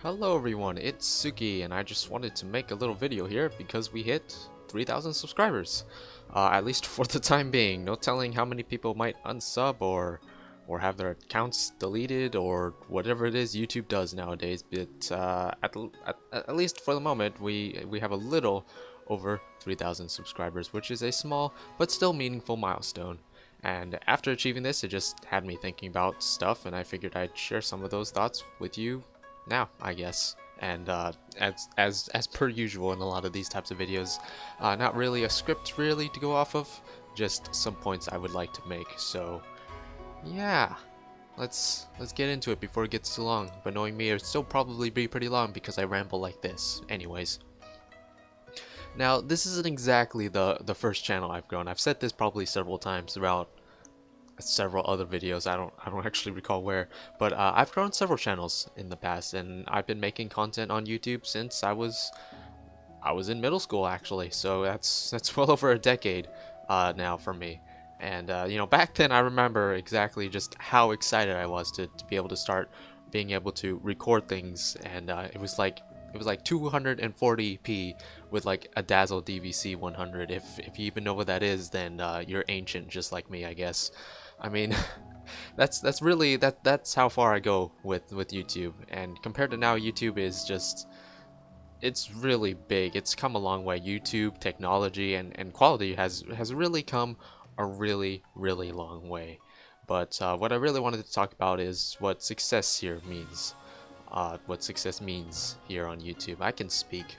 Hello everyone, it's Suki and I just wanted to make a little video here because we hit 3,000 subscribers. At least for the time being. No telling how many people might unsub or have their accounts deleted or whatever it is YouTube does nowadays. But at least for the moment we have a little over 3,000 subscribers, which is a small but still meaningful milestone. And after achieving this, it just had me thinking about stuff, and I figured I'd share some of those thoughts with you now, I guess. And as per usual in a lot of these types of videos, not really a script really to go off of, just some points I would like to make. So yeah, let's get into it before it gets too long. But knowing me, it'll still probably be pretty long because I ramble like this. Anyways, now this isn't exactly the first channel I've grown. I've said this probably several times throughout several other videos. I don't actually recall where, but I've grown several channels in the past, and I've been making content on YouTube since I was in middle school actually. So that's well over a decade now for me. And you know, back then I remember exactly just how excited I was to be able to start being able to record things, and it was like 240p with like a Dazzle DVC 100. If you even know what that is, then you're ancient just like me, I guess. I mean, that's really that's how far I go with YouTube. And compared to now, YouTube is just, it's really big. It's come a long way. YouTube technology and quality has really come a really long way. But what I really wanted to talk about is what success here means. What success means here on YouTube. I can speak.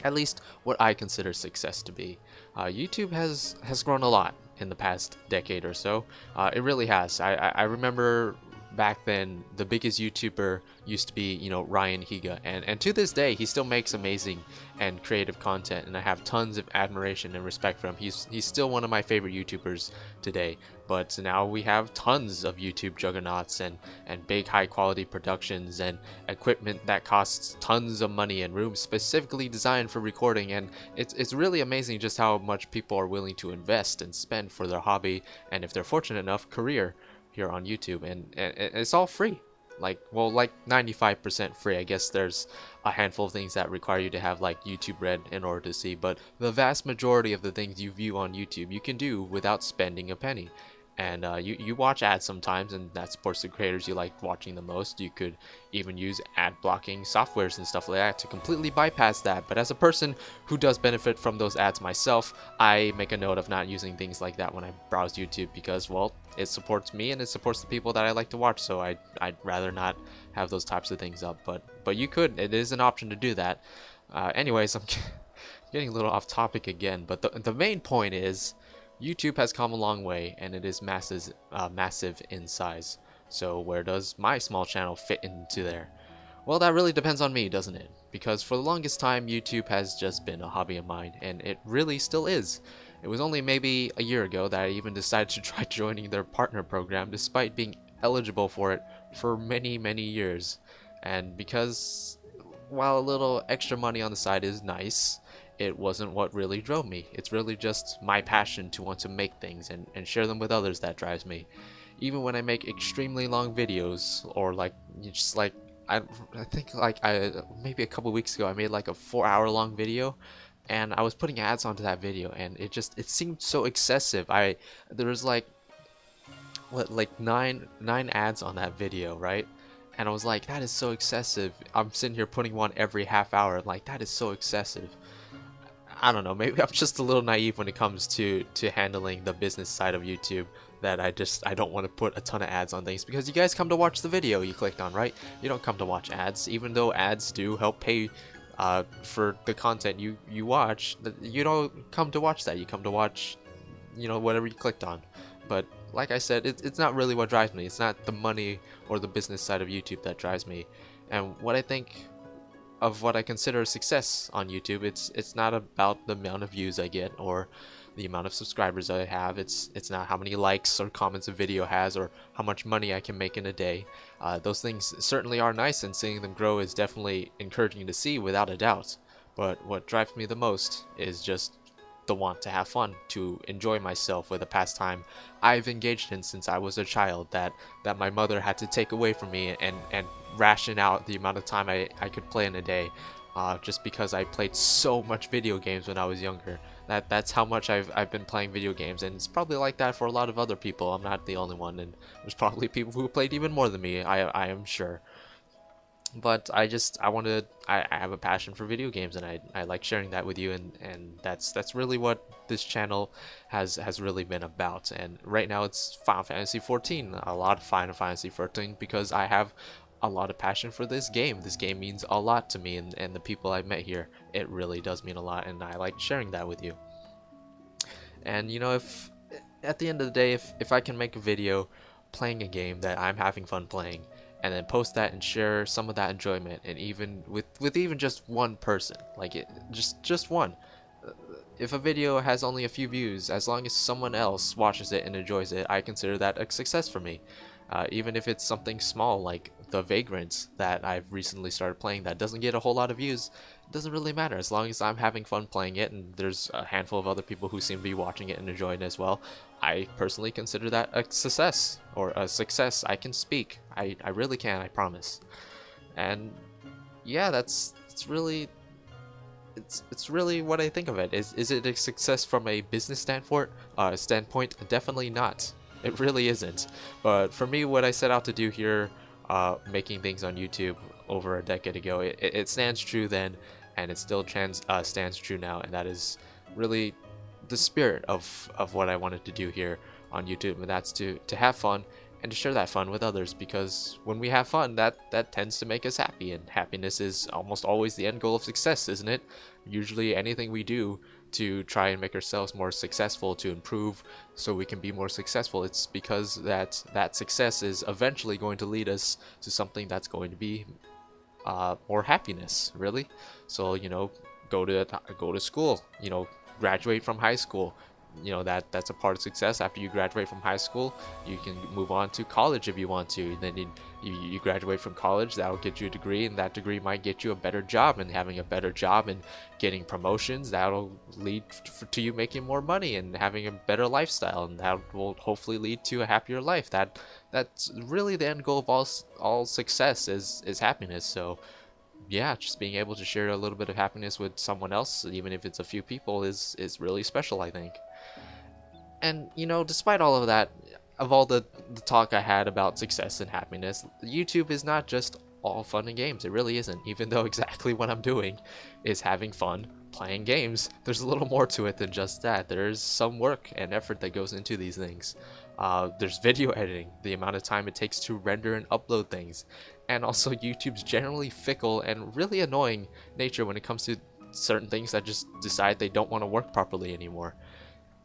At least what I consider success to be. YouTube has grown a lot in the past decade or so. It really has. I remember back then the biggest YouTuber used to be, you know, Ryan Higa, and to this day he still makes amazing and creative content, and I have tons of admiration and respect for him. He's still one of my favorite YouTubers today. But now we have tons of YouTube juggernauts and big high quality productions and equipment that costs tons of money and rooms specifically designed for recording, and it's really amazing just how much people are willing to invest and spend for their hobby, and if they're fortunate enough, career here on YouTube. And it's all free. Like, well, like 95% free. I guess there's a handful of things that require you to have like YouTube Red in order to see, but the vast majority of the things you view on YouTube you can do without spending a penny. And you watch ads sometimes, and that supports the creators you like watching the most. You could even use ad blocking softwares and stuff like that to completely bypass that. But as a person who does benefit from those ads myself, I make a note of not using things like that when I browse YouTube, because, well, it supports me and it supports the people that I like to watch. So I'd rather not have those types of things up. But you could. It is an option to do that. Anyways, I'm getting a little off topic again. But the main point is, YouTube has come a long way, and it is massive in size. So where does my small channel fit into there? Well, that really depends on me, doesn't it? Because for the longest time, YouTube has just been a hobby of mine, and it really still is. It was only maybe a year ago that I even decided to try joining their partner program, despite being eligible for it for many years. And because, while a little extra money on the side is nice, it wasn't what really drove me. It's really just my passion to want to make things and share them with others that drives me. Even when I make extremely long videos, or like, just like, I think like maybe a couple weeks ago I made like a 4-hour long video, and I was putting ads onto that video, and it seemed so excessive. There was like, what, like nine ads on that video, right? And I was like, that is so excessive. I'm sitting here putting one every half hour. Like, that is so excessive. I don't know, maybe I'm just a little naive when it comes to handling the business side of YouTube, that I don't want to put a ton of ads on things, because you guys come to watch the video you clicked on, right? You don't come to watch ads, even though ads do help pay for the content you watch. You don't come to watch that, you come to watch, you know, whatever you clicked on. But like I said, it's not really what drives me. It's not the money or the business side of YouTube that drives me. And what I think of what I consider success on YouTube, it's not about the amount of views I get or the amount of subscribers I have. It's not how many likes or comments a video has or how much money I can make in a day. Those things certainly are nice, and seeing them grow is definitely encouraging to see, without a doubt. But what drives me the most is just the want to have fun, to enjoy myself with a pastime I've engaged in since I was a child, that my mother had to take away from me and ration out the amount of time I could play in a day, just because I played so much video games when I was younger. That's how much I've been playing video games, and it's probably like that for a lot of other people. I'm not the only one, and there's probably people who played even more than me, I am sure. But I have a passion for video games, and I like sharing that with you, and that's really what this channel has really been about. And right now it's Final Fantasy 14, a lot of Final Fantasy 14, because I have a lot of passion for this game. This game means a lot to me, and the people I've met here, it really does mean a lot, and I like sharing that with you. And you know, if at the end of the day, if I can make a video playing a game that I'm having fun playing, and then post that and share some of that enjoyment, and even with even just one person, like just one, if a video has only a few views, as long as someone else watches it and enjoys it, I consider that a success for me. Even if it's something small like The Vagrant that I've recently started playing that doesn't get a whole lot of views, it doesn't really matter as long as I'm having fun playing it and there's a handful of other people who seem to be watching it and enjoying it as well. I personally consider that a success, or a success. I can speak. I really can, I promise. And yeah, it's really what I think of it. Is it a success from a business standpoint? Definitely not. It really isn't. But for me, what I set out to do here, making things on YouTube over a decade ago, it stands true then, and it still stands true now, and that is really the spirit of what I wanted to do here on YouTube, and that's to have fun and to share that fun with others, because when we have fun, that tends to make us happy, and happiness is almost always the end goal of success, isn't it? Usually anything we do to try and make ourselves more successful, to improve so we can be more successful, it's because that success is eventually going to lead us to something that's going to be more happiness, really. So, you know, go to school, you know, graduate from high school. You know, that's a part of success. After you graduate from high school, you can move on to college if you want to. Then you graduate from college, that'll get you a degree, and that degree might get you a better job, and having a better job and getting promotions, that'll lead to you making more money and having a better lifestyle, and that will hopefully lead to a happier life. That's really the end goal of all success is happiness. So yeah, just being able to share a little bit of happiness with someone else, even if it's a few people, is really special, I think. And you know, despite all of that, of all the talk I had about success and happiness, YouTube is not just all fun and games. It really isn't. Even though exactly what I'm doing is having fun playing games, there's a little more to it than just that. There's some work and effort that goes into these things. There's video editing, the amount of time it takes to render and upload things, and also YouTube's generally fickle and really annoying nature when it comes to certain things that just decide they don't want to work properly anymore.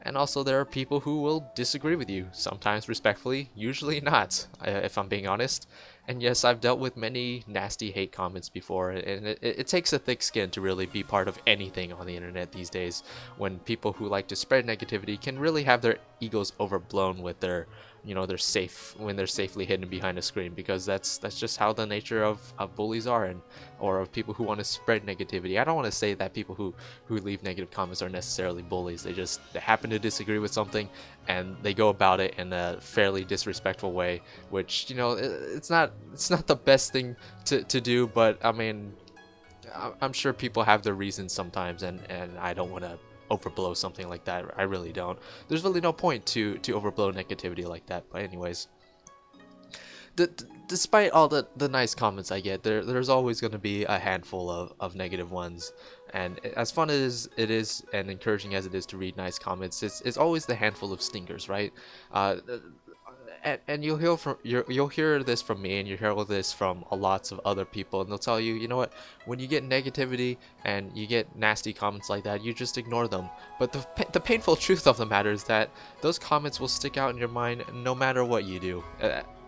And also there are people who will disagree with you, sometimes respectfully, usually not, if I'm being honest. And yes, I've dealt with many nasty hate comments before, and it takes a thick skin to really be part of anything on the internet these days, when people who like to spread negativity can really have their egos overblown with their, you know, when they're safely hidden behind a screen, because that's just how the nature of bullies are, and or of people who want to spread negativity. I don't want to say that people who leave negative comments are necessarily bullies. They happen to disagree with something, and they go about it in a fairly disrespectful way, which, you know, it's not the best thing to do, but I mean, I'm sure people have their reasons sometimes, and I don't want to overblow something like that. I really don't. There's really no point to overblow negativity like that. But anyways, despite all the nice comments I get, there's always going to be a handful of negative ones. And as fun as it is and encouraging as it is to read nice comments, it's always the handful of stinkers, right? And you'll hear this from me, and you'll hear this from lots of other people, and they'll tell you, you know what, when you get negativity and you get nasty comments like that, you just ignore them. But the painful truth of the matter is that those comments will stick out in your mind no matter what you do.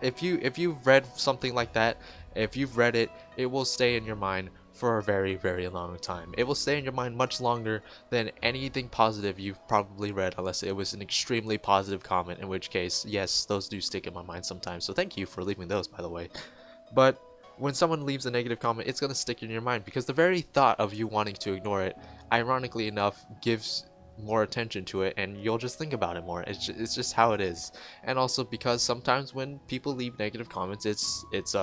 If you've read something like that, if you've read it, it will stay in your mind for a very, very long time. It will stay in your mind much longer than anything positive you've probably read, unless it was an extremely positive comment, in which case, yes, those do stick in my mind sometimes. So thank you for leaving those, by the way. But when someone leaves a negative comment, it's going to stick in your mind, because the very thought of you wanting to ignore it, ironically enough, gives more attention to it, and you'll just think about it more. It's just how it is. And also because sometimes when people leave negative comments, it's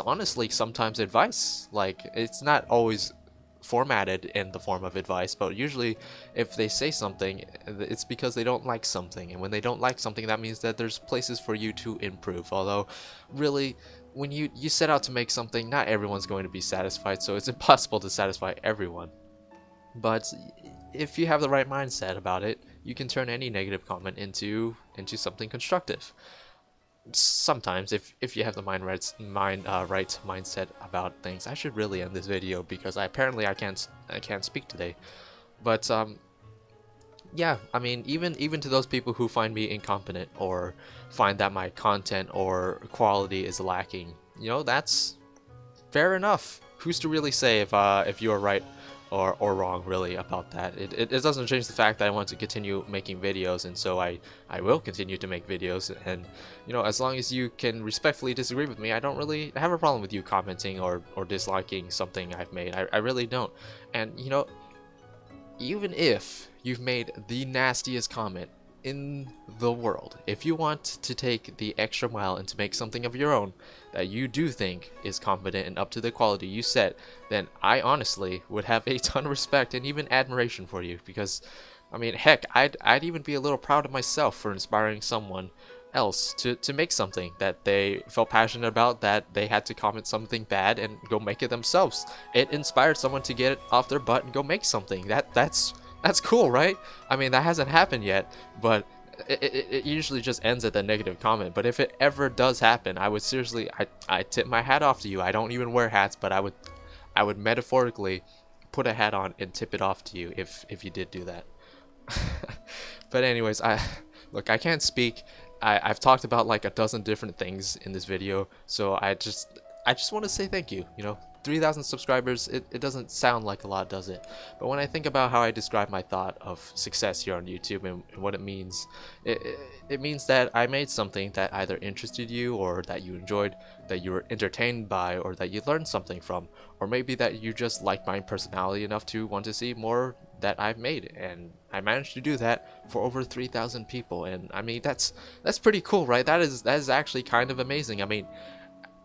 honestly sometimes advice. Like, it's not always formatted in the form of advice, but usually if they say something, it's because they don't like something, and when they don't like something, that means that there's places for you to improve. Although really, when you set out to make something, not everyone's going to be satisfied, so it's impossible to satisfy everyone. But if you have the right mindset about it, you can turn any negative comment into something constructive. Sometimes, if you have the right mindset about things. I should really end this video because I can't speak today. But yeah, I mean, even to those people who find me incompetent or find that my content or quality is lacking, that's fair enough. Who's to really say if you are right or wrong really about that? It doesn't change the fact that I want to continue making videos, and so I will continue to make videos. And as long as you can respectfully disagree with me, I don't really have a problem with you commenting or disliking something I've made. I really don't. And even if you've made the nastiest comment in the world, if you want to take the extra mile and to make something of your own that you do think is competent and up to the quality you set, then I honestly would have a ton of respect and even admiration for you. Because I mean, heck, I'd even be a little proud of myself for inspiring someone else to make something that they felt passionate about, that they had to comment something bad and go make it themselves. It inspired someone to get off their butt and go make something. That's cool, right? I mean, that hasn't happened yet, but it usually just ends at the negative comment. But if it ever does happen, I would seriously, I tip my hat off to you. I don't even wear hats, but I would metaphorically put a hat on and tip it off to you if you did do that. But anyways, look, I can't speak. I've talked about like a dozen different things in this video, so I just want to say thank you. 3,000 subscribers, it doesn't sound like a lot, does it? But when I think about how I describe my thought of success here on YouTube and what it means, it means that I made something that either interested you, or that you enjoyed, that you were entertained by, or that you learned something from, or maybe that you just like my personality enough to want to see more that I've made. And I managed to do that for over 3,000 people, and I mean, that's pretty cool, right? That is actually kind of amazing. I mean,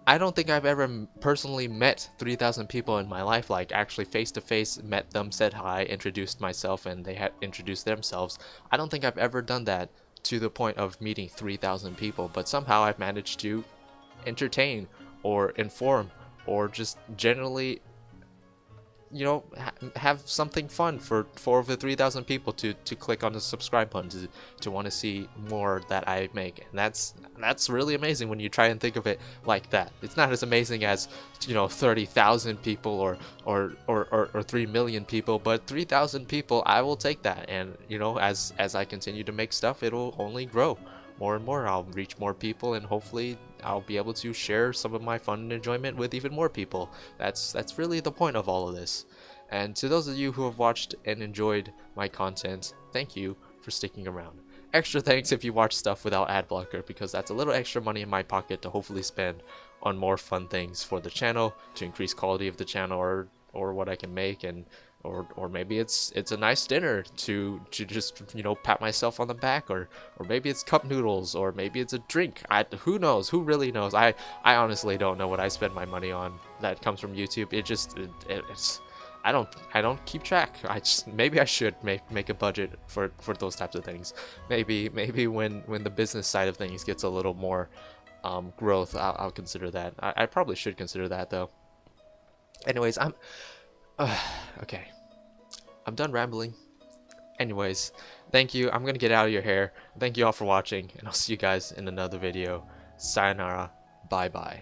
I don't think I've ever personally met 3,000 people in my life, like actually face to face met them, said hi, introduced myself, and they had introduced themselves. I don't think I've ever done that to the point of meeting 3,000 people, but somehow I've managed to entertain or inform or just generally have something fun for over 3,000 people to click on the subscribe button to want to see more that I make. And that's really amazing when you try and think of it like that. It's not as amazing as 30,000 people or 3 million people, but 3,000 people, I will take that. And as I continue to make stuff, it'll only grow more and more. I'll reach more people, and hopefully I'll be able to share some of my fun and enjoyment with even more people. That's really the point of all of this. And to those of you who have watched and enjoyed my content, thank you for sticking around. Extra thanks if you watch stuff without ad blocker, because that's a little extra money in my pocket to hopefully spend on more fun things for the channel, to increase quality of the channel, or what I can make. And or maybe it's a nice dinner to just pat myself on the back, or maybe it's cup noodles, or maybe it's a drink. Who knows? Who really knows? I honestly don't know what I spend my money on that comes from YouTube. It's I don't keep track. Maybe I should make a budget for those types of things. Maybe when the business side of things gets a little more growth, I'll consider that. I probably should consider that though. Anyways, okay, I'm done rambling. Anyways, thank you. I'm gonna get out of your hair. Thank you all for watching, and I'll see you guys in another video. Sayonara. Bye bye.